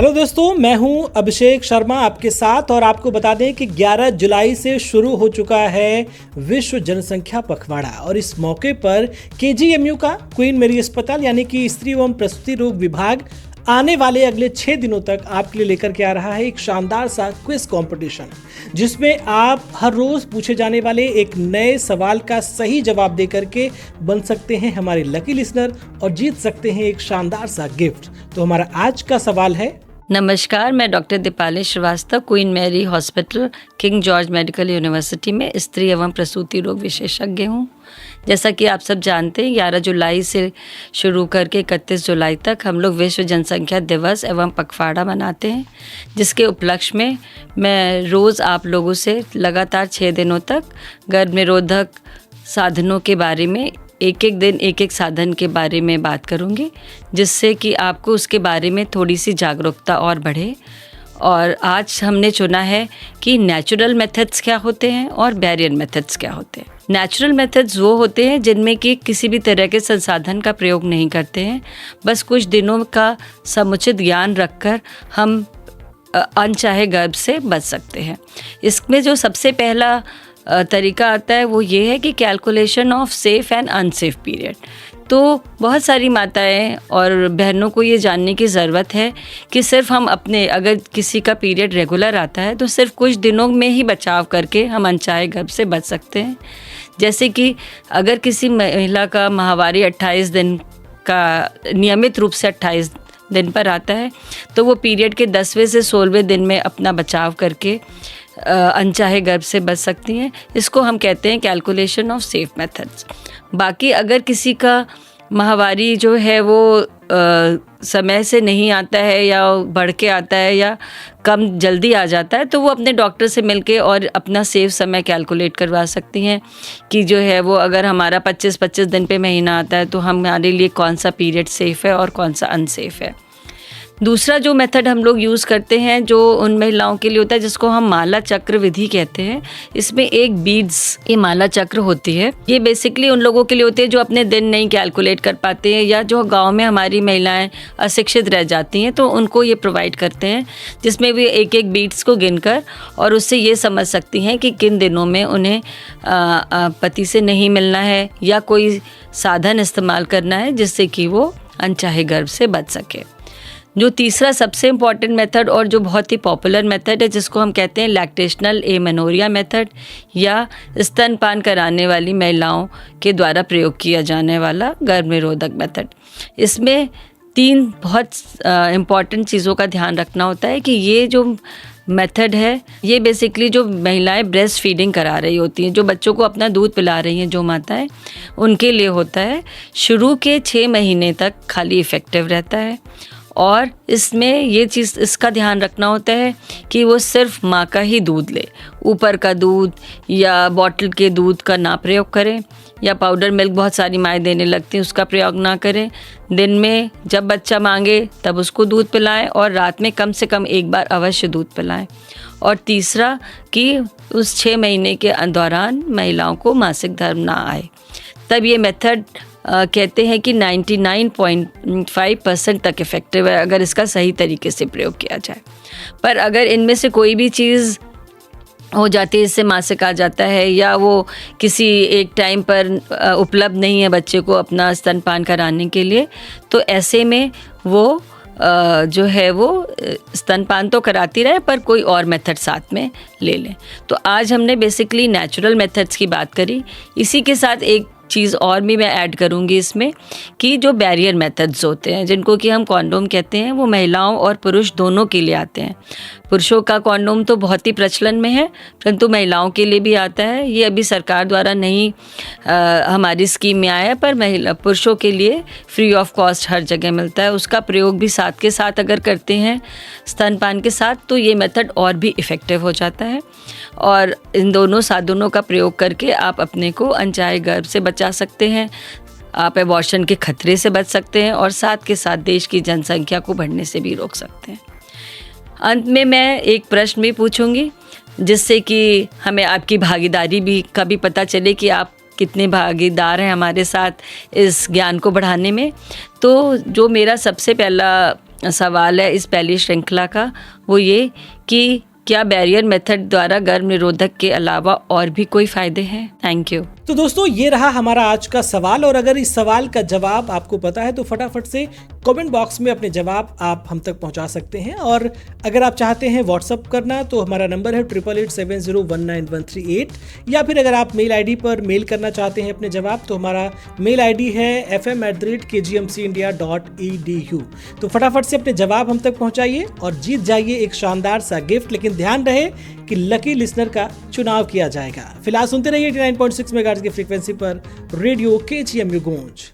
Hello दोस्तों, मैं हूं अभिषेक शर्मा आपके साथ और आपको बता दें कि 11 जुलाई से शुरू हो चुका है विश्व जनसंख्या पखवाड़ा और इस मौके पर केजीएमयू का क्वीन मेरी अस्पताल यानी कि स्त्री एवं प्रसूति रोग विभाग आने वाले अगले 6 दिनों तक आपके लिए लेकर के आ रहा है एक शानदार सा क्विज कंपटीशन, जिसमें आप हर रोज पूछे जाने वाले एक नए सवाल का सही जवाब देकर के बन सकते हैं हमारे लकी लिसनर और जीत सकते हैं एक शानदार सा गिफ्ट। तो हमारा आज का सवाल है। नमस्कार, मैं doctor Deepali Srivastava, Queen Mary hospital, King George medical university में स्त्री एवं प्रसूति रोग विशेषज्ञ हूँ। जैसा कि आप सब जानते हैं, 11 जुलाई से शुरू करके 31 जुलाई तक हम लोग विश्व जनसंख्या दिवस एवं पखवाड़ा मनाते हैं, जिसके उपलक्ष्य में मैं रोज़ आप लोगों से लगातार 6 दिनों तक गर्भ निरोधक साधनों के बारे में एक एक दिन एक एक साधन के बारे में बात करूंगी, जिससे कि आपको उसके बारे में थोड़ी सी जागरूकता और बढ़े। और आज हमने चुना है कि नेचुरल मेथड्स क्या होते हैं और बैरियर मेथड्स क्या होते हैं। नेचुरल मेथड्स वो होते हैं जिनमें कि किसी भी तरह के संसाधन का प्रयोग नहीं करते हैं, बस कुछ दिनों का समुचित ज्ञान रखकर हम अनचाहे गर्भ से बच सकते हैं। इसमें जो सबसे पहला तरीका आता है वो ये है कि calculation of safe and unsafe period. तो बहुत सारी माताएं और बहनों को ये जानने की ज़रूरत है कि सिर्फ हम अपने, अगर किसी का पीरियड रेगुलर आता है तो सिर्फ कुछ दिनों में ही बचाव करके हम अनचाहे गर्भ से बच सकते हैं। जैसे कि अगर किसी महिला का माहवारी 28 दिन का नियमित रूप से 28 दिन पर आता है, तो वो पीरियड के 10वें से 16वें दिन में अपना बचाव करके अनचाहे गर्भ से बच सकती हैं। इसको हम कहते हैं कैलकुलेशन ऑफ सेफ मेथड्स। बाकी अगर किसी का माहवारी जो है वो समय से नहीं आता है या बढ़ के आता है या कम जल्दी आ जाता है, तो वो अपने डॉक्टर से मिलके और अपना सेफ समय कैलकुलेट करवा सकती हैं कि जो है वो अगर हमारा 25-25 दिन पे महीना आता है तो हमारे लिए कौन सा पीरियड सेफ़ है और कौन सा अनसेफ है। दूसरा जो मेथड हम लोग यूज़ करते हैं जो उन महिलाओं के लिए होता है, जिसको हम माला चक्र विधि कहते हैं। इसमें एक बीड्स ये माला चक्र होती है। ये बेसिकली उन लोगों के लिए होती है जो अपने दिन नहीं कैलकुलेट कर पाते हैं या जो गांव में हमारी महिलाएं अशिक्षित रह जाती हैं, तो उनको ये प्रोवाइड करते हैं, जिसमें वे एक एक बीड्स को गिनकर और उससे ये समझ सकती हैं कि किन दिनों में उन्हें पति से नहीं मिलना है या कोई साधन इस्तेमाल करना है जिससे कि वो अनचाहे गर्भ से बच सके। जो तीसरा सबसे इम्पॉर्टेंट मेथड और जो बहुत ही पॉपुलर मेथड है, जिसको हम कहते हैं लैक्टेशनल एमेनोरिया मेथड या स्तनपान कराने वाली महिलाओं के द्वारा प्रयोग किया जाने वाला गर्भ निरोधक मेथड। इसमें 3 बहुत इम्पॉर्टेंट चीज़ों का ध्यान रखना होता है कि ये जो मेथड है, ये बेसिकली जो महिलाएं ब्रेस्ट फीडिंग करा रही होती हैं, जो बच्चों को अपना दूध पिला रही हैं, जो माताएं, उनके लिए होता है। शुरू के 6 महीने तक खाली इफ़ेक्टिव रहता है और इसमें ये चीज़ इसका ध्यान रखना होता है कि वो सिर्फ माँ का ही दूध ले, ऊपर का दूध या बॉटल के दूध का ना प्रयोग करें या पाउडर मिल्क बहुत सारी माएँ देने लगती हैं उसका प्रयोग ना करें। दिन में जब बच्चा मांगे तब उसको दूध पिलाएं और रात में कम से कम एक बार अवश्य दूध पिलाएं। और तीसरा कि उस 6 महीने के दौरान महिलाओं को मासिक धर्म ना आए। तब ये मेथड कहते हैं कि 99.5% तक इफ़ेक्टिव है अगर इसका सही तरीके से प्रयोग किया जाए। पर अगर इनमें से कोई भी चीज़ हो जाती है, इससे मासिक आ जाता है या वो किसी एक टाइम पर उपलब्ध नहीं है बच्चे को अपना स्तनपान कराने के लिए, तो ऐसे में वो जो है वो स्तनपान तो कराती रहे पर कोई और मेथड साथ में ले लें। तो आज हमने बेसिकली नेचुरल मेथड्स की बात करी। इसी के साथ एक चीज़ और भी मैं ऐड करूँगी इसमें कि जो बैरियर मेथड्स होते हैं, जिनको कि हम कॉन्डोम कहते हैं, वो महिलाओं और पुरुष दोनों के लिए आते हैं। पुरुषों का कॉन्डोम तो बहुत ही प्रचलन में है, परंतु महिलाओं के लिए भी आता है। ये अभी सरकार द्वारा नहीं हमारी स्कीम में आया है, पर पुरुषों के लिए फ्री ऑफ कॉस्ट हर जगह मिलता है। उसका प्रयोग भी साथ के साथ अगर करते हैं स्तनपान के साथ, तो ये मेथड और भी इफ़ेक्टिव हो जाता है। और इन दोनों साधनों का प्रयोग करके आप अपने को अनचाहे गर्भ से बचा सकते हैं, आप एबॉर्शन के खतरे से बच सकते हैं और साथ के साथ देश की जनसंख्या को बढ़ने से भी रोक सकते हैं। अंत में मैं एक प्रश्न भी पूछूंगी, जिससे कि हमें आपकी भागीदारी भी का भी पता चले कि आप कितने भागीदार हैं हमारे साथ इस ज्ञान को बढ़ाने में। तो जो मेरा सबसे पहला सवाल है इस पहली श्रृंखला का, वो ये कि क्या बैरियर मेथड द्वारा गर्भ निरोधक के अलावा और भी कोई फायदे हैं? Thank you. तो दोस्तों ये रहा हमारा आज का सवाल, और अगर इस सवाल का जवाब आपको पता है तो फटाफट से कमेंट बॉक्स में अपने जवाब आप हम तक पहुंचा सकते हैं। और अगर आप चाहते हैं व्हाट्सअप करना तो हमारा नंबर है 8887019138, या फिर अगर आप मेल आईडी पर मेल करना चाहते हैं अपने जवाब तो हमारा मेल आईडी है fm@kgmcindia.edu। तो फटाफट से अपने जवाब हम तक पहुंचाइए और जीत जाइए एक शानदार सा गिफ्ट। लेकिन ध्यान रहे कि लकी लिसनर का चुनाव किया जाएगा। फिलहाल सुनते रहिए 89.6 मेगाहर्ट्ज की फ्रीक्वेंसी पर रेडियो KGMU गूंज।